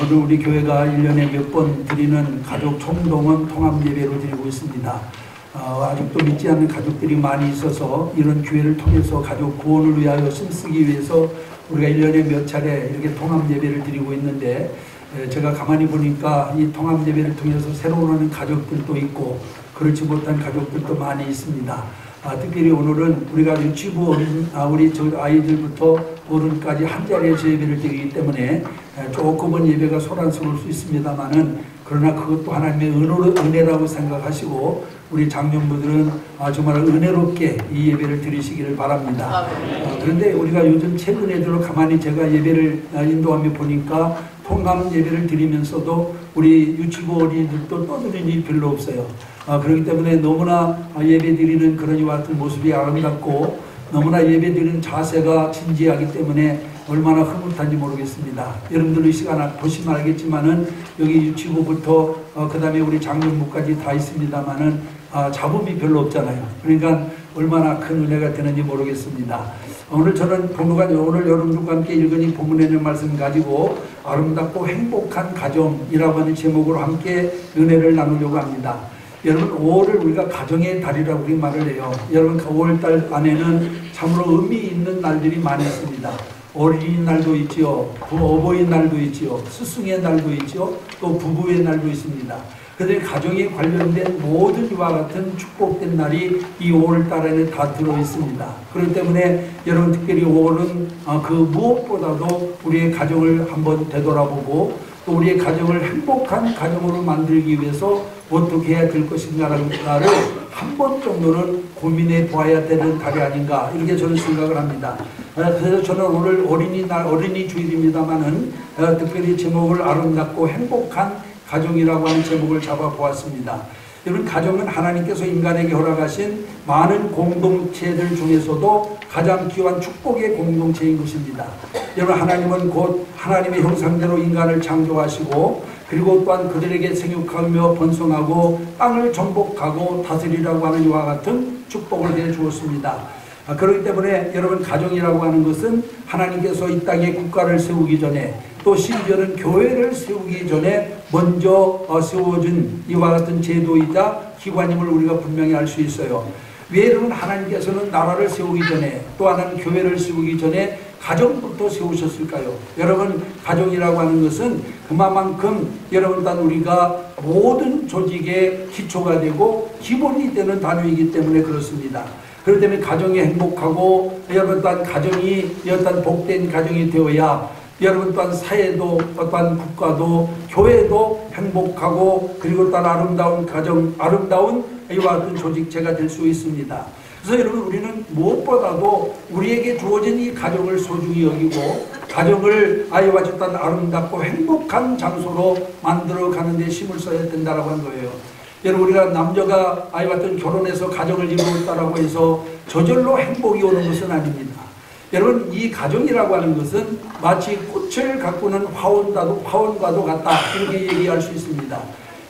오늘 우리 교회가 1년에 몇 번 드리는 가족 총동원 통합 예배로 드리고 있습니다. 아직도 믿지 않는 가족들이 많이 있어서 이런 기회를 통해서 가족 구원을 위하여 힘쓰기 위해서 우리가 1년에 몇 차례 이렇게 통합 예배를 드리고 있는데, 제가 가만히 보니까 이 통합 예배를 통해서 새로 오는 가족들도 있고 그렇지 못한 가족들도 많이 있습니다. 특별히 오늘은 우리가 유치부 우리 아이들부터 어른까지 한 자리에서 예배를 드리기 때문에 조금은 예배가 소란스러울 수 있습니다만은, 그러나 그것도 하나님의 은혜라고 생각하시고 우리 장년부들은 정말 은혜롭게 이 예배를 드리시기를 바랍니다. 그런데 우리가 요즘 최근에 들어 가만히 제가 예배를 인도하며 보니까 통합 예배를 드리면서도 우리 유치부 어린이들도 떠드는 일이 별로 없어요. 그렇기 때문에 너무나 예배 드리는 그런 이와 같은 모습이 아름답고 너무나 예배 드리는 자세가 진지하기 때문에 얼마나 흐뭇한지 모르겠습니다. 여러분들 이 시간 보시면 알겠지만은 여기 유치부부터 그 다음에 우리 장년부까지 다 있습니다만은 잡음이 별로 없잖아요. 그러니까 얼마나 큰 은혜가 되는지 모르겠습니다. 오늘 저는 오늘 여러분들과 함께 읽은 이 본문에 있는 말씀 가지고 아름답고 행복한 가정이라고 하는 제목으로 함께 은혜를 나누려고 합니다. 여러분, 5월을 우리가 가정의 달이라고 우리 말을 해요. 여러분, 5월달 안에는 참으로 의미 있는 날들이 많이 있습니다. 어린이날도 있지요, 어버이날도 있지요, 스승의 날도 있지요, 또 부부의 날도 있습니다. 그런데 가정에 관련된 모든 이와 같은 축복된 날이 이 5월달에는 다 들어있습니다. 그렇기 때문에 여러분, 특별히 5월은 그 무엇보다도 우리의 가정을 한번 되돌아보고 또 우리의 가정을 행복한 가정으로 만들기 위해서 어떻게 해야 될 것인가를 한 번 정도는 고민해 보아야 되는 달이 아닌가, 이렇게 저는 생각을 합니다. 그래서 저는 오늘 어린이 주일입니다만은 특별히 제목을 아름답고 행복한 가정이라고 하는 제목을 잡아보았습니다. 여러분, 가정은 하나님께서 인간에게 허락하신 많은 공동체들 중에서도 가장 귀한 축복의 공동체인 것입니다. 여러분, 하나님은 곧 하나님의 형상대로 인간을 창조하시고 그리고 또한 그들에게 생육하며 번성하고 땅을 정복하고 다스리라고 하는 이와 같은 축복을 내주었습니다. 그렇기 때문에 여러분, 가정이라고 하는 것은 하나님께서 이 땅에 국가를 세우기 전에 또 심지어는 교회를 세우기 전에 먼저 세워진 이와 같은 제도이자 기관임을 우리가 분명히 알 수 있어요. 왜 여러분, 하나님께서는 나라를 세우기 전에 또 하나는 교회를 세우기 전에 가정부터 세우셨을까요? 여러분, 가정이라고 하는 것은 그만큼 여러분, 단 우리가 모든 조직의 기초가 되고 기본이 되는 단위이기 때문에 그렇습니다. 그렇기 때문에 가정이 행복하고 여러분, 또한 가정이 어떤 복된 가정이 되어야 여러분, 또한 사회도 또한 국가도 교회도 행복하고 그리고 또한 아름다운 가정, 아름다운 이와 같은 조직체가 될 수 있습니다. 그래서 여러분, 우리는 무엇보다도 우리에게 주어진 이 가정을 소중히 여기고 가정을 아이와 같은 아름답고 행복한 장소로 만들어가는 데 힘을 써야 된다고 하는 거예요. 여러분, 우리가 남녀가 아이와 같은 결혼해서 가정을 이루었다라고 해서 저절로 행복이 오는 것은 아닙니다. 여러분, 이 가정이라고 하는 것은 마치 꽃을 가꾸는 화원과도 같다, 이렇게 얘기할 수 있습니다.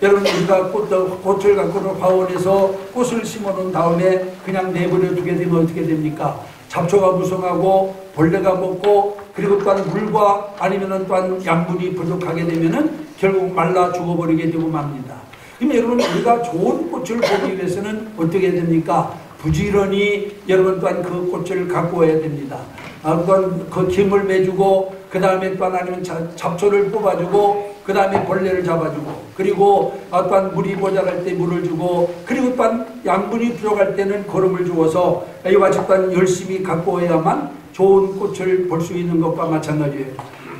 여러분, 우리가 꽃을 가꾸는 화원에서 꽃을 심어놓은 다음에 그냥 내버려 두게 되면 어떻게 됩니까? 잡초가 무성하고 벌레가 먹고 그리고 또한 물과 아니면은 또한 양분이 부족하게 되면은 결국 말라 죽어버리게 되고 맙니다. 그럼 여러분, 우리가 좋은 꽃을 보기 위해서는 어떻게 됩니까? 부지런히 여러분, 또한 그 꽃을 가꾸어야 됩니다. 또한 그 김을 매주고 그 다음에 또한 아니면 잡초를 뽑아주고 그 다음에 벌레를 잡아주고 그리고 또한 물이 모자랄 때 물을 주고 그리고 또한 양분이 부족할 때는 거름을 주어서 이와 같이 열심히 가꾸어야만 좋은 꽃을 볼 수 있는 것과 마찬가지예요.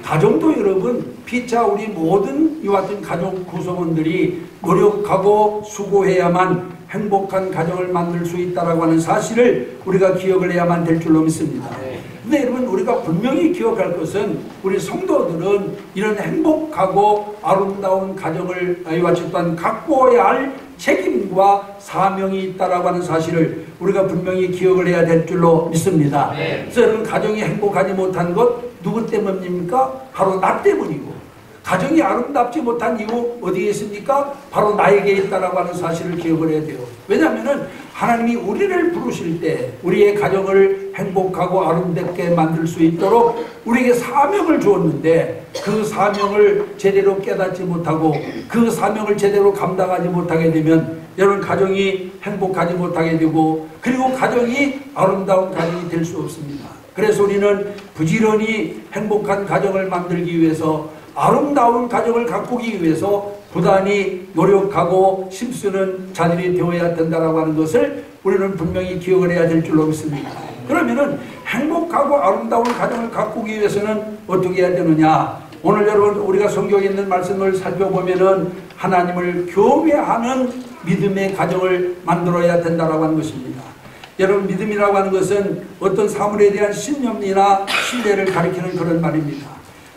가정도 여러분, 피차 우리 모든 이와 같은 가족 구성원들이 노력하고 수고해야만 행복한 가정을 만들 수 있다고 하는 사실을 우리가 기억을 해야만 될 줄로 믿습니다. 근데 여러분, 우리가 분명히 기억할 것은 우리 성도들은 이런 행복하고 아름다운 가정을 아이와 같이 또한 가꾸어야 할 책임과 사명이 있다라고 하는 사실을 우리가 분명히 기억을 해야 될 줄로 믿습니다. 그래서 여러분, 가정이 행복하지 못한 것 누구 때문입니까? 바로 나 때문이고, 가정이 아름답지 못한 이유 어디에 있습니까? 바로 나에게 있다라고 하는 사실을 기억을 해야 돼요. 왜냐하면은 하나님이 우리를 부르실 때 우리의 가정을 행복하고 아름답게 만들 수 있도록 우리에게 사명을 주었는데 그 사명을 제대로 깨닫지 못하고 그 사명을 제대로 감당하지 못하게 되면 여러분 가정이 행복하지 못하게 되고 그리고 가정이 아름다운 가정이 될 수 없습니다. 그래서 우리는 부지런히 행복한 가정을 만들기 위해서 아름다운 가정을 가꾸기 위해서 부단히 노력하고 힘쓰는 자들이 되어야 된다고 하는 것을 우리는 분명히 기억을 해야 될 줄로 믿습니다. 그러면은 행복하고 아름다운 가정을 가꾸기 위해서는 어떻게 해야 되느냐? 오늘 여러분 우리가 성경에 있는 말씀을 살펴보면은 하나님을 경외하는 믿음의 가정을 만들어야 된다고 하는 것입니다. 여러분 믿음이라고 하는 것은 어떤 사물에 대한 신념이나 신뢰를 가리키는 그런 말입니다.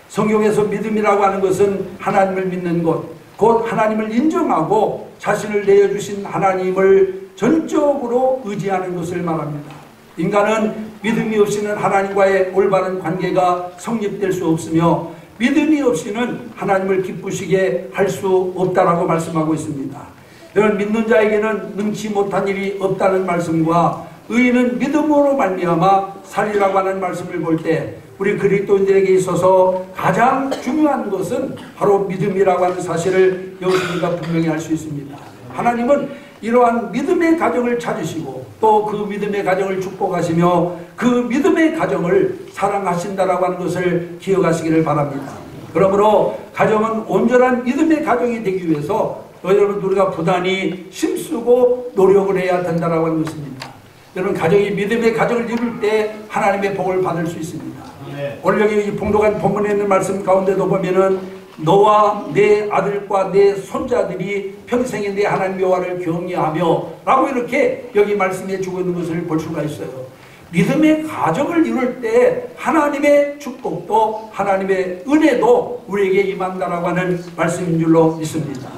성경에서 믿음이라고 하는 것은 하나님을 믿는 것, 곧 하나님을 인정하고 자신을 내어주신 하나님을 전적으로 의지하는 것을 말합니다. 인간은 믿음이 없이는 하나님과의 올바른 관계가 성립될 수 없으며 믿음이 없이는 하나님을 기쁘시게 할 수 없다라고 말씀하고 있습니다. 여러분 믿는 자에게는 능치 못한 일이 없다는 말씀과 의인은 믿음으로 말미암아 살리라고 하는 말씀을 볼 때 우리 그리스도인들에게 있어서 가장 중요한 것은 바로 믿음이라고 하는 사실을 여기서 우리가 분명히 알 수 있습니다. 하나님은 이러한 믿음의 가정을 찾으시고 또 그 믿음의 가정을 축복하시며 그 믿음의 가정을 사랑하신다라고 하는 것을 기억하시기를 바랍니다. 그러므로 가정은 온전한 믿음의 가정이 되기 위해서 여러분 우리가 부단히 힘쓰고 노력을 해야 된다라고 하는 것입니다. 여러분 가정이 믿음의 가정을 이룰 때 하나님의 복을 받을 수 있습니다. 오늘 여기 이 봉독한 본문에 있는 말씀 가운데도 보면은 너와 내 아들과 내 손자들이 평생에 내 하나님 여호와를 경외하며 라고 이렇게 여기 말씀해 주고 있는 것을 볼 수가 있어요. 믿음의 가정을 이룰 때 하나님의 축복도 하나님의 은혜도 우리에게 임한다라고 하는 말씀인 줄로 믿습니다.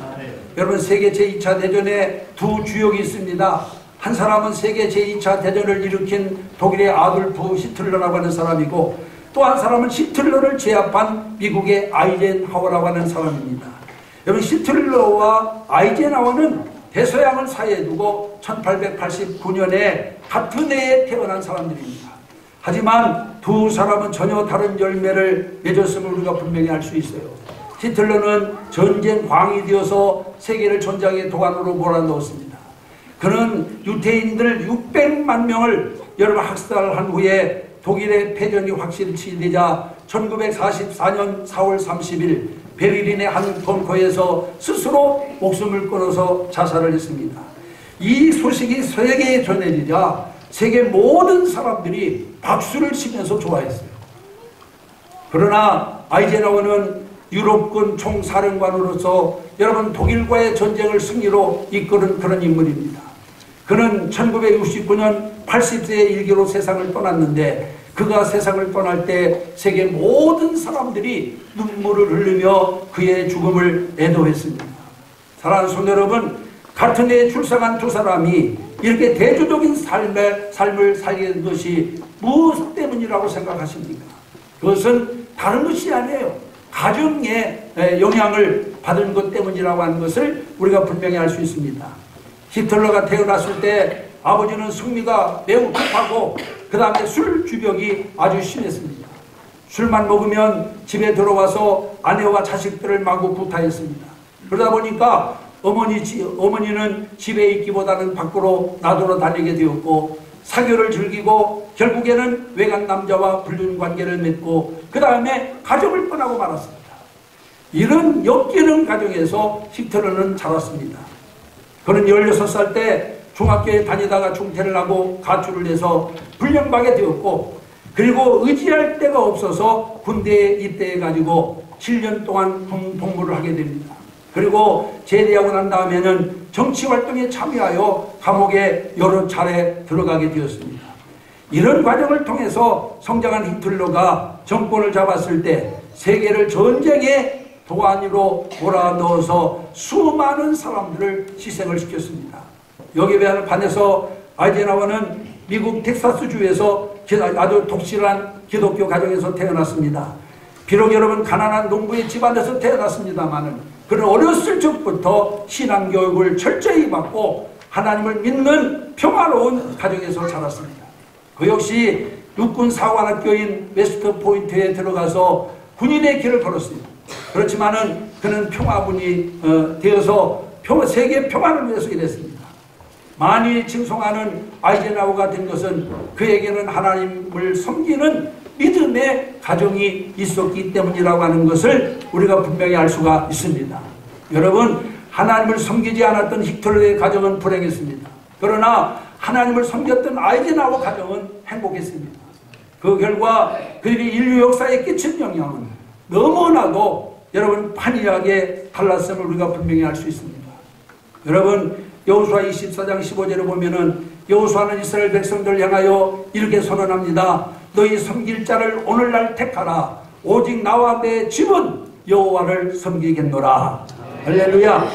여러분 세계 제2차 대전에 두 주역이 있습니다. 한 사람은 세계 제2차 대전을 일으킨 독일의 아돌프 히틀러라고 하는 사람이고 또 한 사람은 히틀러를 제압한 미국의 아이젠하워라고 하는 사람입니다. 여러분 히틀러와 아이젠하워는 대서양을 사이에 두고 1889년에 같은 해에 태어난 사람들입니다. 하지만 두 사람은 전혀 다른 열매를 맺었음을 우리가 분명히 알 수 있어요. 히틀러는 전쟁 광이 되어서 세계를 전장의 도안으로 몰아넣었습니다. 그는 유태인들 600만 명을 여러분 학살한 후에 독일의 패전이 확실치 되자 1944년 4월 30일 베를린의 한 벙커에서 스스로 목숨을 끊어서 자살을 했습니다. 이 소식이 세계에 전해지자 세계 모든 사람들이 박수를 치면서 좋아했어요. 그러나 아이젠하워는 유럽군 총사령관으로서 여러분 독일과의 전쟁을 승리로 이끄는 그런 인물입니다. 그는 1969년 80세의 일기로 세상을 떠났는데 그가 세상을 떠날 때 세계 모든 사람들이 눈물을 흘리며 그의 죽음을 애도했습니다. 사랑하는 성도 여러분, 같은 해에 출생한 두 사람이 이렇게 대조적인 삶을 살게 것이 무엇 때문이라고 생각하십니까? 그것은 다른 것이 아니에요. 가정의 영향을 받은 것 때문이라고 하는 것을 우리가 분명히 알 수 있습니다. 히틀러가 태어났을 때 아버지는 승리가 매우 급하고 그 다음에 술 주벽이 아주 심했습니다. 술만 먹으면 집에 들어와서 아내와 자식들을 마구 구타했습니다. 그러다 보니까 어머니는 집에 있기보다는 밖으로 나돌아다니게 되었고 사교를 즐기고 결국에는 외간 남자와 불륜 관계를 맺고 그 다음에 가정을 떠나고 말았습니다. 이런 역기능 가정에서 히틀러는 자랐습니다. 그는 16살 때 중학교에 다니다가 중퇴를 하고 가출을 해서 불량방에 되었고 그리고 의지할 데가 없어서 군대에 입대해가지고 7년 동안 복무를 하게 됩니다. 그리고 제대하고 난 다음에는 정치활동에 참여하여 감옥에 여러 차례 들어가게 되었습니다. 이런 과정을 통해서 성장한 히틀러가 정권을 잡았을 때 세계를 전쟁의 도안으로 몰아넣어서 수많은 사람들을 희생을 시켰습니다. 여기에 반해서 아이젠하워는 미국 텍사스주에서 아주 독실한 기독교 가정에서 태어났습니다. 비록 여러분 가난한 농부의 집안에서 태어났습니다마는 그는 어렸을 적부터 신앙교육을 철저히 받고 하나님을 믿는 평화로운 가정에서 자랐습니다. 그 역시 육군 사관학교인 웨스트포인트에 들어가서 군인의 길을 걸었습니다. 그렇지만은 그는 평화군이 되어서 세계 평화를 위해서 일했습니다. 많이 칭송하는 아이젠하워가 된 것은 그에게는 하나님을 섬기는 믿음의 가정이 있었기 때문이라고 하는 것을 우리가 분명히 알 수가 있습니다. 여러분, 하나님을 섬기지 않았던 히틀러의 가정은 불행했습니다. 그러나 하나님을 섬겼던 아이젠하워 가정은 행복했습니다. 그 결과 그들이 인류 역사에 끼친 영향은 너무나도 여러분 판이하게 달랐음을 우리가 분명히 알 수 있습니다. 여러분, 여호수아 24장 15절에 보면은 여호수아는 이스라엘 백성들을 향하여 이렇게 선언합니다. 너희 섬길 자를 오늘날 택하라. 오직 나와 내 집은 여호와를 섬기겠노라. 할렐루야.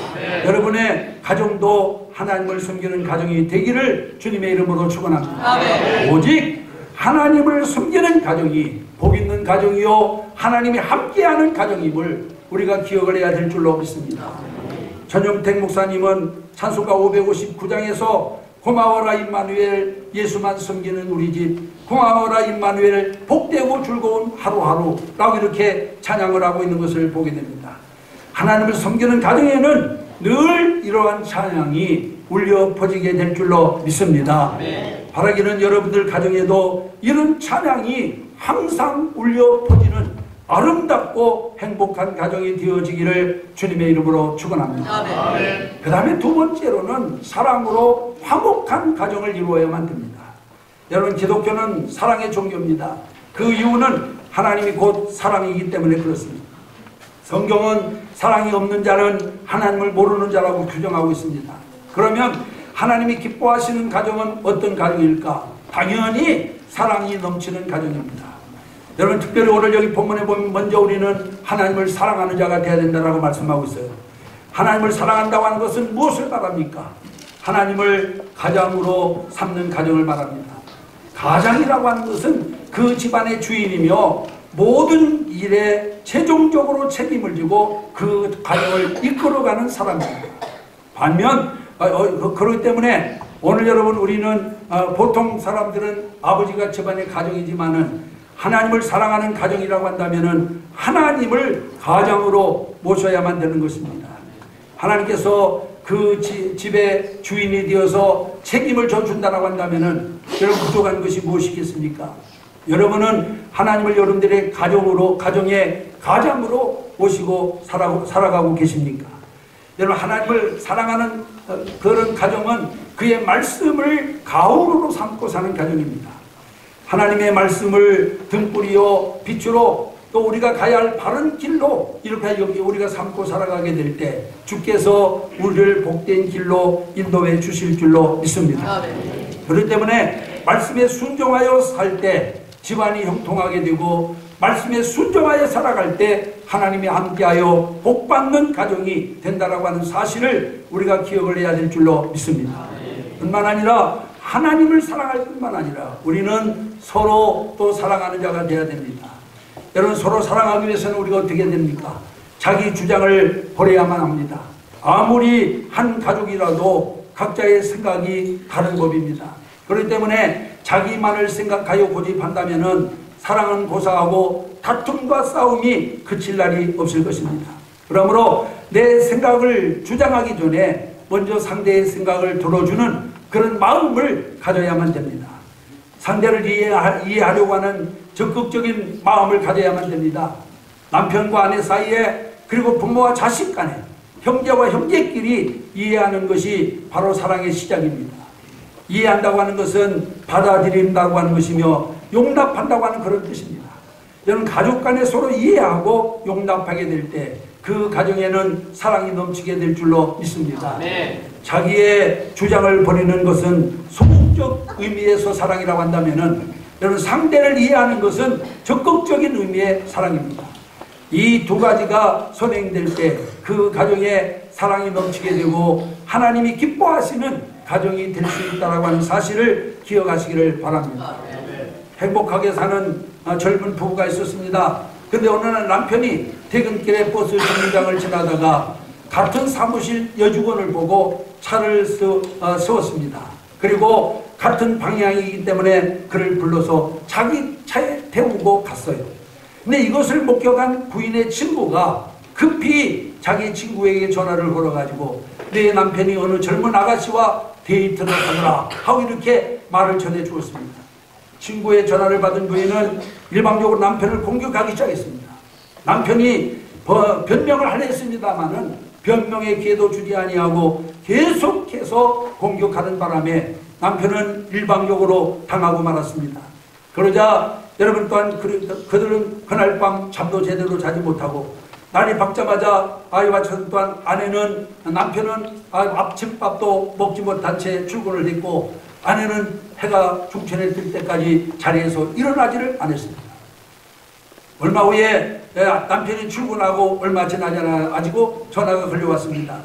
여러분의 가정도 하나님을 섬기는 가정이 되기를 주님의 이름으로 축원합니다. 오직 하나님을 섬기는 가정이 복 있는 가정이요 하나님이 함께하는 가정임을 우리가 기억을 해야 될 줄로 믿습니다. 전영택 목사님은 찬송가 559장에서 고마워라 임마누엘, 예수만 섬기는 우리 집, 고마워라 임마누엘, 복되고 즐거운 하루하루라고 이렇게 찬양을 하고 있는 것을 보게 됩니다. 하나님을 섬기는 가정에는 늘 이러한 찬양이 울려 퍼지게 될 줄로 믿습니다. 바라기는 여러분들 가정에도 이런 찬양이 항상 울려 퍼지는 아름답고 행복한 가정이 되어지기를 주님의 이름으로 축원합니다. 그 다음에 두 번째로는 사랑으로 화목한 가정을 이루어야만 됩니다. 여러분, 기독교는 사랑의 종교입니다. 그 이유는 하나님이 곧 사랑이기 때문에 그렇습니다. 성경은 사랑이 없는 자는 하나님을 모르는 자라고 규정하고 있습니다. 그러면 하나님이 기뻐하시는 가정은 어떤 가정일까? 당연히 사랑이 넘치는 가정입니다. 여러분, 특별히 오늘 여기 본문에 보면 먼저 우리는 하나님을 사랑하는 자가 되어야 된다고 말씀하고 있어요. 하나님을 사랑한다고 하는 것은 무엇을 말합니까? 하나님을 가장으로 삼는 가정을 말합니다. 가장이라고 하는 것은 그 집안의 주인이며 모든 일에 최종적으로 책임을 지고 그 가정을 이끌어가는 사람입니다. 반면 그렇기 때문에 오늘 여러분, 우리는 보통 사람들은 아버지가 집안의 가정이지만은 하나님을 사랑하는 가정이라고 한다면은 하나님을 가장으로 모셔야만 되는 것입니다. 하나님께서 그 집의 주인이 되어서 책임을 져준다라고 한다면은 여러분, 부족한 것이 무엇이겠습니까? 여러분은 하나님을 여러분들의 가정의 가장으로 모시고 살아가고 계십니까? 여러분, 하나님을 사랑하는 그런 가정은 그의 말씀을 가오로 삼고 사는 가정입니다. 하나님의 말씀을 등불이요 빛으로 또 우리가 가야 할 바른 길로 이렇게 여기 우리가 삼고 살아가게 될 때 주께서 우리를 복된 길로 인도해 주실 줄로 믿습니다. 그렇기 때문에 말씀에 순종하여 살 때 집안이 형통하게 되고 말씀에 순종하여 살아갈 때 하나님이 함께하여 복받는 가정이 된다라고 하는 사실을 우리가 기억을 해야 될 줄로 믿습니다. 뿐만 아니라 하나님을 사랑할 뿐만 아니라 우리는 서로 또 사랑하는 자가 되어야 됩니다. 여러분, 서로 사랑하기 위해서는 우리가 어떻게 됩니까? 자기 주장을 버려야만 합니다. 아무리 한 가족이라도 각자의 생각이 다른 법입니다. 그렇기 때문에 자기만을 생각하여 고집한다면은 사랑은 고사하고 다툼과 싸움이 그칠 날이 없을 것입니다. 그러므로 내 생각을 주장하기 전에 먼저 상대의 생각을 들어주는 그런 마음을 가져야만 됩니다. 상대를 이해하려고 하는 적극적인 마음을 가져야만 됩니다. 남편과 아내 사이에 그리고 부모와 자식 간에 형제와 형제끼리 이해하는 것이 바로 사랑의 시작입니다. 이해한다고 하는 것은 받아들인다고 하는 것이며 용납한다고 하는 그런 뜻입니다. 여러분, 가족 간에 서로 이해하고 용납하게 될 때 그 가정에는 사랑이 넘치게 될 줄로 믿습니다. 자기의 주장을 버리는 것은 소극적 의미에서 사랑이라고 한다면은 여러분, 상대를 이해하는 것은 적극적인 의미의 사랑입니다. 이 두 가지가 선행될 때 그 가정에 사랑이 넘치게 되고 하나님이 기뻐하시는 가정이 될 수 있다고 하는 사실을 기억하시기를 바랍니다. 행복하게 사는 젊은 부부가 있었습니다. 근데 어느 날 남편이 퇴근길에 버스 정류장을 지나다가 같은 사무실 여직원을 보고 차를 세웠습니다. 그리고 같은 방향이기 때문에 그를 불러서 자기 차에 태우고 갔어요. 근데 이것을 목격한 부인의 친구가 급히 자기 친구에게 전화를 걸어가지고 내 남편이 어느 젊은 아가씨와 데이트를 하더라 하고 이렇게 말을 전해 주었습니다. 친구의 전화를 받은 부인은 일방적으로 남편을 공격하기 시작했습니다. 남편이 변명을 하려 했습니다마는 변명의 기회도 주지 아니하고 계속해서 공격하는 바람에 남편은 일방적으로 당하고 말았습니다. 그러자 여러분 또한 그들은 그날 밤 잠도 제대로 자지 못하고 날이 밝자마자 아이와 전 또한 아내는 남편은 아침밥도 먹지 못한 채 출근을 했고 아내는 해가 중천에 뜰 때까지 자리에서 일어나지를 않았습니다. 얼마 후에 남편이 출근하고 얼마 지나지 않아가지고 전화가 걸려왔습니다.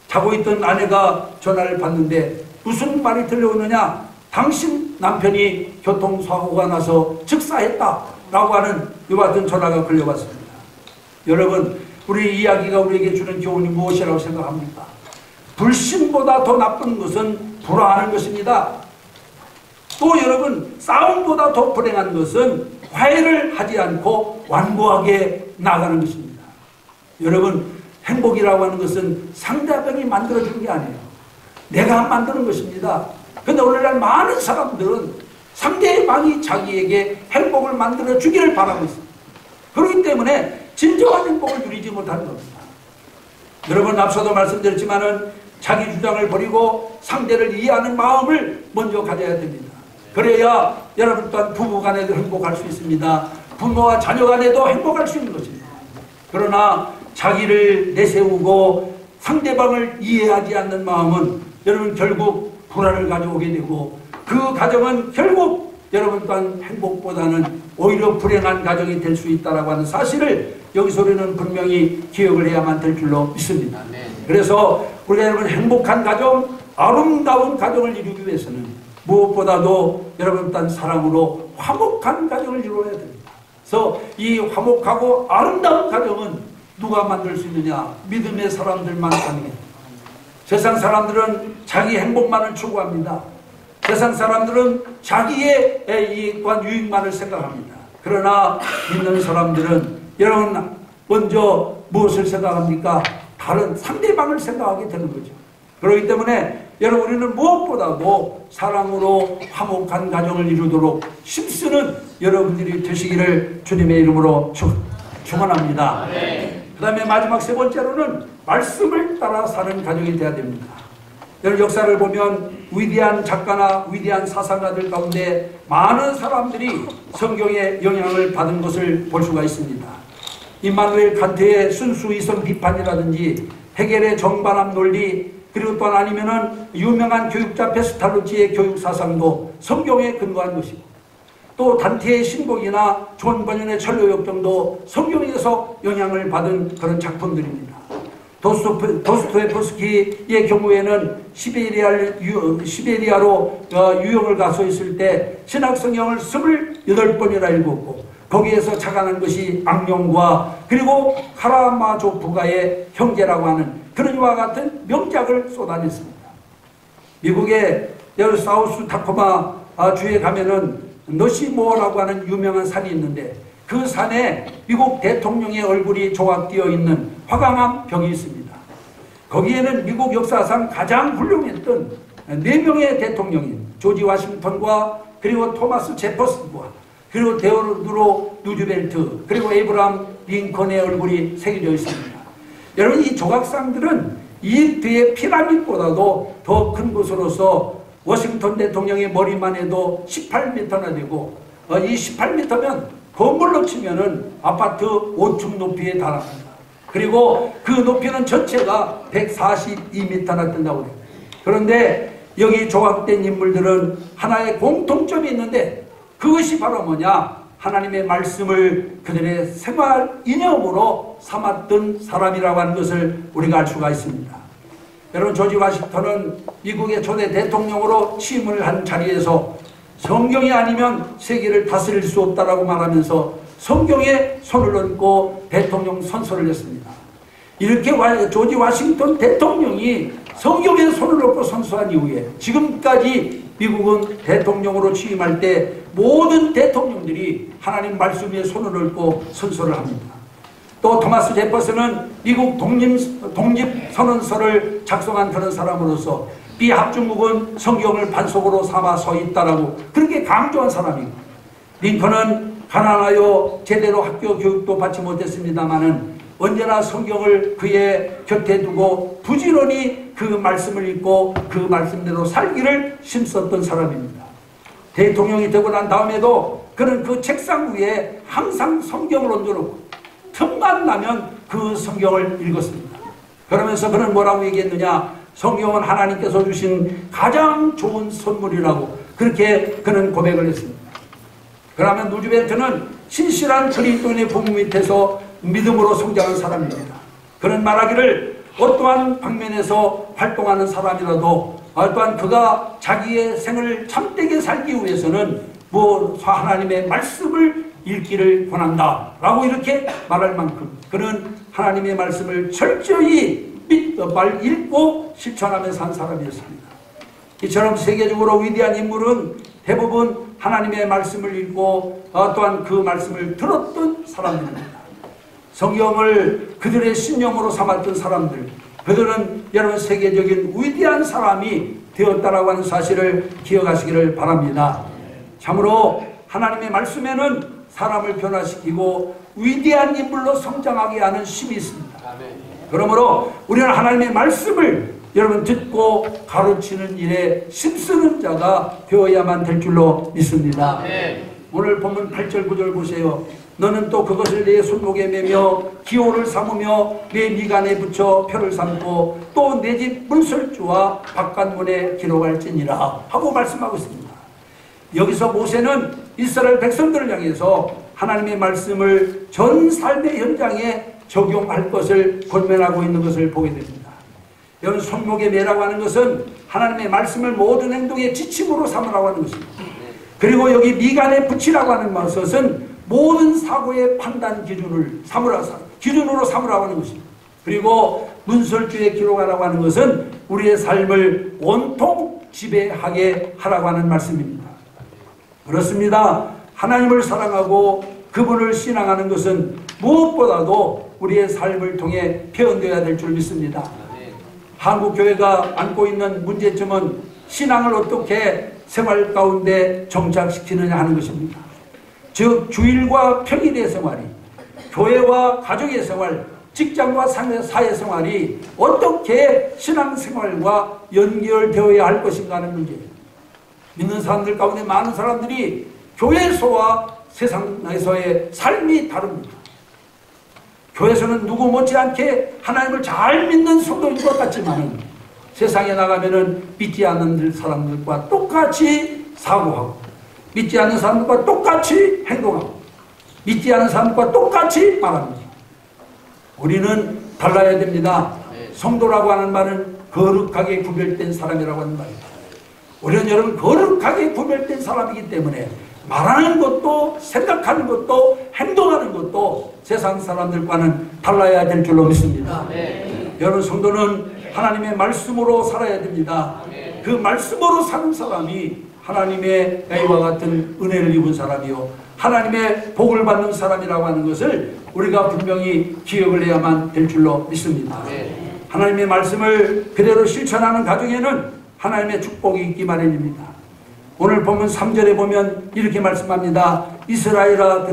자고 있던 아내가 전화를 받는데 무슨 말이 들려오느냐, 당신 남편이 교통사고가 나서 즉사했다라고 하는 이와 같은 전화가 걸려왔습니다. 여러분, 우리 이야기가 우리에게 주는 교훈이 무엇이라고 생각합니까? 불신보다 더 나쁜 것은 불화하는 것입니다. 또 여러분, 싸움보다 더 불행한 것은 화해를 하지 않고 완고하게 나가는 것입니다. 여러분, 행복이라고 하는 것은 상대방이 만들어주는 게 아니에요. 내가 만드는 것입니다. 그런데 오늘날 많은 사람들은 상대방이 자기에게 행복을 만들어 주기를 바라고 있습니다. 그렇기 때문에 진정한 행복을 누리지 못하는 겁니다. 여러분, 앞서도 말씀드렸지만은 자기 주장을 버리고 상대를 이해하는 마음을 먼저 가져야 됩니다. 그래야 여러분 또한 부부 간에도 행복할 수 있습니다. 부모와 자녀 간에도 행복할 수 있는 것입니다. 그러나 자기를 내세우고 상대방을 이해하지 않는 마음은 여러분 결국 불화를 가져오게 되고 그 가정은 결국 여러분 또한 행복보다는 오히려 불행한 가정이 될 수 있다고 하는 사실을 여기서 우리는 분명히 기억을 해야만 될 줄로 믿습니다. 그래서 우리가 여러분 행복한 가정, 아름다운 가정을 이루기 위해서는 무엇보다도 여러분 또한 사랑으로 화목한 가정을 이루어야 됩니다. 그래서 이 화목하고 아름다운 가정은 누가 만들 수 있느냐? 믿음의 사람들만 가능해요. 세상 사람들은 자기 행복만을 추구합니다. 세상 사람들은 자기의 이익과 유익만을 생각합니다. 그러나 믿는 사람들은 여러분 먼저 무엇을 생각합니까? 다른 상대방을 생각하게 되는 거죠. 그렇기 때문에 여러분 우리는 무엇보다도 사랑으로 화목한 가정을 이루도록 힘쓰는 여러분들이 되시기를 주님의 이름으로 축원합니다. 그 다음에 마지막 세 번째로는 말씀을 따라 사는 가정이 되어야 됩니다. 여러분 역사를 보면 위대한 작가나 위대한 사상가들 가운데 많은 사람들이 성경의 영향을 받은 것을 볼 수가 있습니다. 임마누엘 칸트의 순수 이성 비판이라든지 헤겔의 정반합 논리, 그리고 또 아니면은 유명한 교육자 페스탈루치의 교육 사상도 성경에 근거한 것이고, 또 단테의 신곡이나 존 버년의 천로역정도 성경에서 영향을 받은 그런 작품들입니다. 도스토옙스키의 경우에는 시베리아로 유형을 가서 있을 때 신학 성경을 28번이나 읽었고 거기에서 착안한 것이 악령과 그리고 카라마조프가의 형제라고 하는 그런 이와 같은 명작을 쏟아냈습니다. 미국의 사우스 다코마 주에 가면은 너시모어라고 하는 유명한 산이 있는데 그 산에 미국 대통령의 얼굴이 조각되어 있는 화강암 벽이 있습니다. 거기에는 미국 역사상 가장 훌륭했던 4명의 대통령인 조지 워싱턴과 그리고 토마스 제퍼슨과 그리고 데오도로 루즈벨트 그리고 에이브라함 링컨의 얼굴이 새겨져 있습니다. 여러분 이 조각상들은 이 뒤에 피라밋보다도 더 큰 것으로서 워싱턴 대통령의 머리만 해도 18m나 되고 이 18m면 건물로 치면은 아파트 5층 높이에 달합니다. 그리고 그 높이는 전체가 142m나 된다고 해요. 그런데 여기 조각된 인물들은 하나의 공통점이 있는데 그것이 바로 뭐냐? 하나님의 말씀을 그들의 생활 이념으로 삼았던 사람이라고 하는 것을 우리가 알 수가 있습니다. 여러분 조지 워싱턴은 미국의 초대 대통령으로 취임을 한 자리에서 성경이 아니면 세계를 다스릴 수 없다라고 말하면서 성경에 손을 얹고 대통령 선서를 했습니다. 이렇게 조지 워싱턴 대통령이 성경에 손을 얹고 선서한 이후에 지금까지 미국은 대통령으로 취임할 때 모든 대통령들이 하나님 말씀 위에 손을 얹고 선서를 합니다. 또 토마스 제퍼슨은 미국 독립선언서를 작성한 그런 사람으로서 비합중국은 성경을 반석으로 삼아 서 있다라고 그렇게 강조한 사람이고, 링컨은 가난하여 제대로 학교 교육도 받지 못했습니다마는 언제나 성경을 그의 곁에 두고 부지런히 그 말씀을 읽고 그 말씀대로 살기를 힘썼던 사람입니다. 대통령이 되고 난 다음에도 그는 그 책상 위에 항상 성경을 얹어놓고 틈만 나면 그 성경을 읽었습니다. 그러면서 그는 뭐라고 얘기했느냐? 성경은 하나님께서 주신 가장 좋은 선물이라고 그렇게 그는 고백을 했습니다. 그러면 루즈벨트는 신실한 그리스도인의 부모 밑에서 믿음으로 성장한 사람입니다. 그는 말하기를 어떠한 방면에서 활동하는 사람이라도 또한 그가 자기의 생을 참되게 살기 위해서는 하나님의 말씀을 읽기를 권한다 라고 이렇게 말할 만큼 그는 하나님의 말씀을 철저히 읽고 실천하며 산 사람이었습니다. 이처럼 세계적으로 위대한 인물은 대부분 하나님의 말씀을 읽고 또한 그 말씀을 들었던 사람들입니다. 성경을 그들의 신념으로 삼았던 사람들, 그들은 여러분 세계적인 위대한 사람이 되었다라고 하는 사실을 기억하시기를 바랍니다. 참으로 하나님의 말씀에는 사람을 변화시키고 위대한 인물로 성장하게 하는 힘이 있습니다. 그러므로 우리는 하나님의 말씀을 여러분 듣고 가르치는 일에 힘쓰는 자가 되어야만 될 줄로 믿습니다. 오늘 본문 8절 9절 보세요. 너는 또 그것을 내 손목에 매며 기호를 삼으며 내 미간에 붙여 표를 삼고 또 내 집 문설주와 바깥문에 기록할지니라 하고 말씀하고 있습니다. 여기서 모세는 이스라엘 백성들을 향해서 하나님의 말씀을 전 삶의 현장에 적용할 것을 권면하고 있는 것을 보게 됩니다. 여러분, 손목에 매라고 하는 것은 하나님의 말씀을 모든 행동의 지침으로 삼으라고 하는 것입니다. 그리고 여기 미간에 붙이라고 하는 것은 모든 사고의 판단 기준으로 삼으라고 하는 것입니다. 그리고 문설주에 기록하라고 하는 것은 우리의 삶을 온통 지배하게 하라고 하는 말씀입니다. 그렇습니다. 하나님을 사랑하고 그분을 신앙하는 것은 무엇보다도 우리의 삶을 통해 표현되어야 될 줄 믿습니다. 한국교회가 안고 있는 문제점은 신앙을 어떻게 생활 가운데 정착시키느냐 하는 것입니다. 즉 주일과 평일의 생활이, 교회와 가족의 생활, 직장과 사회생활이 어떻게 신앙생활과 연결되어야 할 것인가 하는 문제입니다. 믿는 사람들 가운데 많은 사람들이 교회에서와 세상에서의 삶이 다릅니다. 교회에서는 누구 못지않게 하나님을 잘 믿는 성도인 것 같지만 세상에 나가면은 믿지 않는 사람들과 똑같이 사고하고 믿지 않는 사람들과 똑같이 행동하고 믿지 않는 사람들과 똑같이 말합니다. 우리는 달라야 됩니다. 성도라고 하는 말은 거룩하게 구별된 사람이라고 하는 말입니다. 우리는 여러분 거룩하게 구별된 사람이기 때문에 말하는 것도 생각하는 것도 행동하는 것도 세상 사람들과는 달라야 될 줄로 믿습니다. 여러분 성도는 하나님의 말씀으로 살아야 됩니다. 그 말씀으로 사는 사람이 하나님의 애와 같은 은혜를 입은 사람이요 하나님의 복을 받는 사람이라고 하는 것을 우리가 분명히 기억을 해야만 될 줄로 믿습니다. 하나님의 말씀을 그대로 실천하는 가정에는 하나님의 축복이 있기 마련입니다. 오늘 보면 3절에 보면 이렇게 말씀합니다. 이스라엘아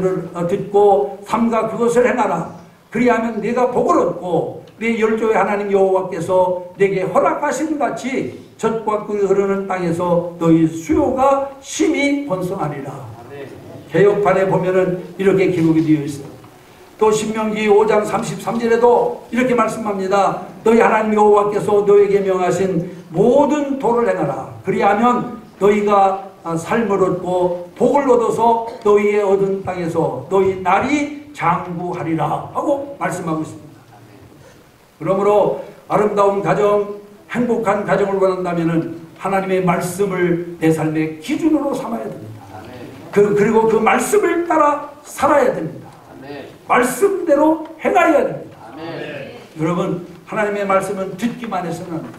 듣고 삼가 그것을 행하라. 그리하면 네가 복을 얻고 네 열조의 하나님 여호와께서 네게 허락하신 같이 젖과 꿀이 흐르는 땅에서 너희 수요가 심히 번성하리라. 개역판에 보면은 이렇게 기록이 되어 있어요. 또 신명기 5장 33절에도 이렇게 말씀합니다. 너희 하나님 여호와께서 너에게 명하신 모든 도를 행하라. 그리하면 너희가 삶을 얻고 복을 얻어서 너희의 얻은 땅에서 너희 날이 장구하리라 하고 말씀하고 있습니다. 그러므로 아름다운 가정, 행복한 가정을 원한다면 하나님의 말씀을 내 삶의 기준으로 삼아야 됩니다. 그리고 그 말씀을 따라 살아야 됩니다. 말씀대로 행하여야 됩니다. 여러분, 하나님의 말씀은 듣기만 해서는 안 돼요.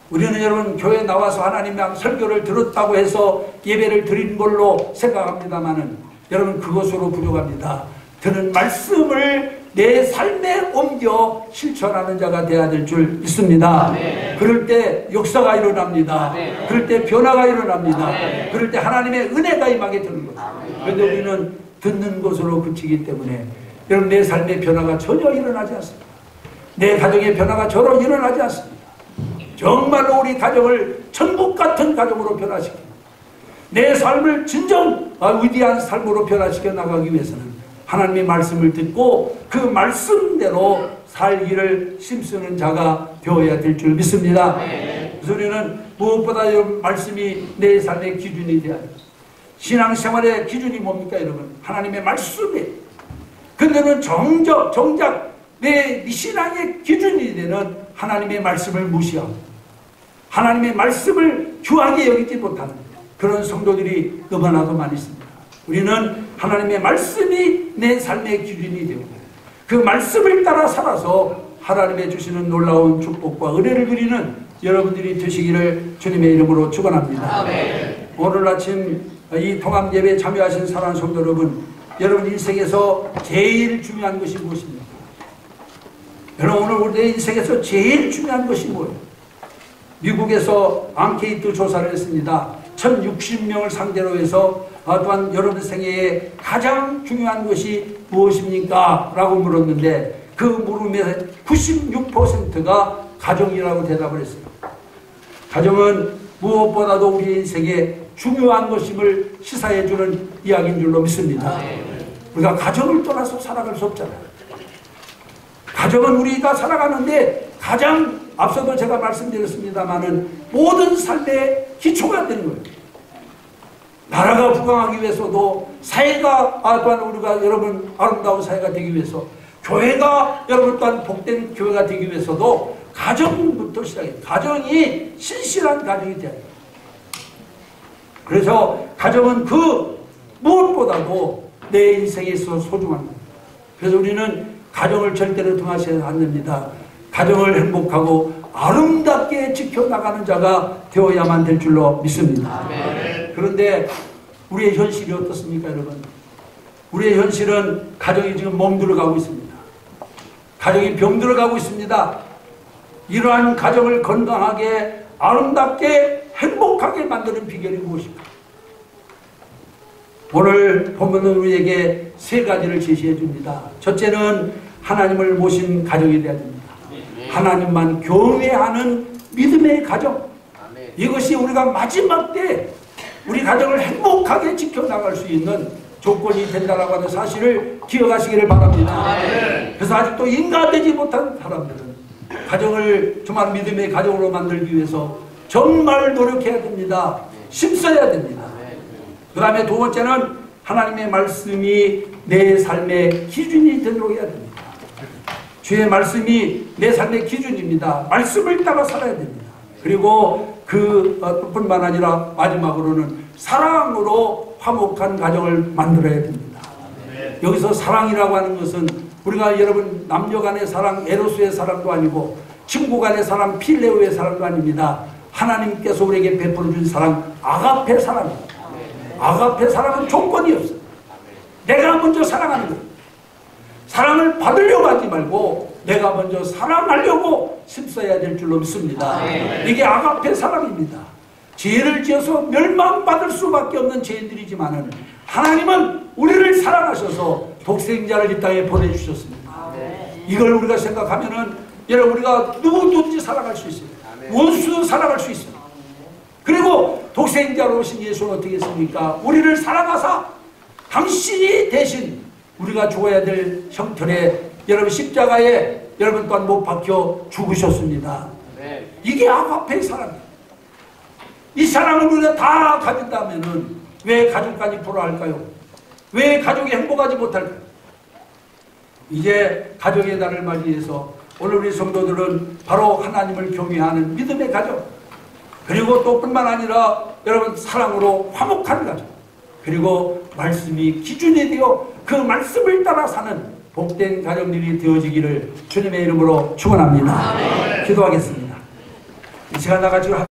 우리는 여러분 교회 나와서 하나님의 설교를 들었다고 해서 예배를 드린 걸로 생각합니다마는 여러분 그것으로 부족합니다. 들은 말씀을 내 삶에 옮겨 실천하는 자가 되어야 될 줄 믿습니다. 아멘. 그럴 때 역사가 일어납니다. 아멘. 그럴 때 변화가 일어납니다. 아멘. 그럴 때 하나님의 은혜가 임하게 되는 거죠. 그런데 우리는 듣는 것으로 그치기 때문에 여러분 내 삶의 변화가 전혀 일어나지 않습니다. 내 가정의 변화가 전혀 일어나지 않습니다. 정말로 우리 가정을 천국 같은 가정으로 변화시키고 내 삶을 진정 위대한 삶으로 변화시켜 나가기 위해서는 하나님의 말씀을 듣고 그 말씀대로 살기를 힘쓰는 자가 되어야 될 줄 믿습니다. 그래서 우리는 무엇보다 이 말씀이 내 삶의 기준이 되어야 됩니다. 신앙생활의 기준이 뭡니까 여러분? 하나님의 말씀이에요. 근데는 정작 내 신앙의 기준이 되는 하나님의 말씀을 무시하고 하나님의 말씀을 귀하게 여기지 못하는 그런 성도들이 너무나도 많이 있습니다. 우리는 하나님의 말씀이 내 삶의 기준이 되고 그 말씀을 따라 살아서 하나님의 주시는 놀라운 축복과 은혜를 누리는 여러분들이 되시기를 주님의 이름으로 축원합니다. 아멘. 오늘 아침 이 통합 예배에 참여하신 사랑하는 성도 여러분, 여러분 인생에서 제일 중요한 것이 무엇입니까? 여러분 오늘 우리 인생에서 제일 중요한 것이 뭐예요? 미국에서 앙케이트 조사를 했습니다. 1060명을 상대로 해서 또한 여러분 생애에 가장 중요한 것이 무엇입니까? 라고 물었는데 그 물음의 96%가 가정이라고 대답을 했어요. 가정은 무엇보다도 우리 인생에 중요한 것임을 시사해주는 이야기인 줄로 믿습니다. 우리가 가정을 떠나서 살아갈 수 없잖아요. 가정은 우리가 살아가는데 가장 앞서도 제가 말씀드렸습니다마는 모든 삶의 기초가 되는 거예요. 나라가 부강하기 위해서도 사회가 또한 우리가 여러분 아름다운 사회가 되기 위해서 교회가 여러분 또한 복된 교회가 되기 위해서도 가정부터 시작해요. 가정이 신실한 가정이 돼야 돼요. 그래서 가정은 그 무엇보다도 내 인생에 있어서 소중한 겁니다. 그래서 우리는 가정을 절대로 등하시지 않습니다. 가정을 행복하고 아름답게 지켜나가는 자가 되어야만 될 줄로 믿습니다. 아멘. 그런데 우리의 현실이 어떻습니까 여러분? 우리의 현실은 가정이 지금 멍들어가고 있습니다. 가정이 병들어가고 있습니다. 이러한 가정을 건강하게 아름답게 행복하게 만드는 비결이 무엇일까? 오늘 본문은 우리에게 세 가지를 제시해 줍니다. 첫째는 하나님을 모신 가정이 되어야 됩니다. 하나님만 경외하는 믿음의 가정. 이것이 우리가 마지막 때 우리 가정을 행복하게 지켜나갈 수 있는 조건이 된다라고 하는 사실을 기억하시기를 바랍니다. 그래서 아직도 인가되지 못한 사람들은 가정을 정말 믿음의 가정으로 만들기 위해서 정말 노력해야 됩니다. 힘써야 됩니다. 그 다음에 두 번째는 하나님의 말씀이 내 삶의 기준이 되도록 해야 됩니다. 주의 말씀이 내 삶의 기준입니다. 말씀을 따라 살아야 됩니다. 그리고 그뿐만 아니라 마지막으로는 사랑으로 화목한 가정을 만들어야 됩니다. 여기서 사랑이라고 하는 것은 우리가 여러분 남녀 간의 사랑, 에로스의 사랑도 아니고 친구 간의 사랑, 필레오의 사랑도 아닙니다. 하나님께서 우리에게 베풀어 준 사랑, 아가페 사랑입니다. 아가페 사랑은 조건이 없어요. 내가 먼저 사랑하는 거예요. 사랑을 받으려고 하지 말고 내가 먼저 사랑하려고 힘써야 될 줄로 믿습니다. 이게 아가페 사랑입니다. 죄를 지어서 멸망받을 수밖에 없는 죄인들이지만은 하나님은 우리를 사랑하셔서 독생자를 이 땅에 보내주셨습니다. 이걸 우리가 생각하면은 여러분 우리가 누구든지 사랑할 수 있어요. 원수 사랑할 수 있어요. 그리고 독생자로 오신 예수는 어떻게 했습니까? 우리를 사랑하사 당신이 대신 우리가 죽어야 될 형편에 여러분 십자가에 여러분 또한 못 박혀 죽으셨습니다. 이게 아가페의 사랑이에요. 이 사랑을 우리가 다 가진다면은 왜 가족까지 불화할까요? 왜 가족이 행복하지 못할까요? 이제 가족의 날을 맞이해서 오늘 우리 성도들은 바로 하나님을 경외하는 믿음의 가족, 그리고 또 뿐만 아니라 여러분 사랑으로 화목한 가족, 그리고 말씀이 기준이 되어 그 말씀을 따라 사는 복된 가정들이 되어지기를 주님의 이름으로 축원합니다. 기도하겠습니다. 이 시간 나가지고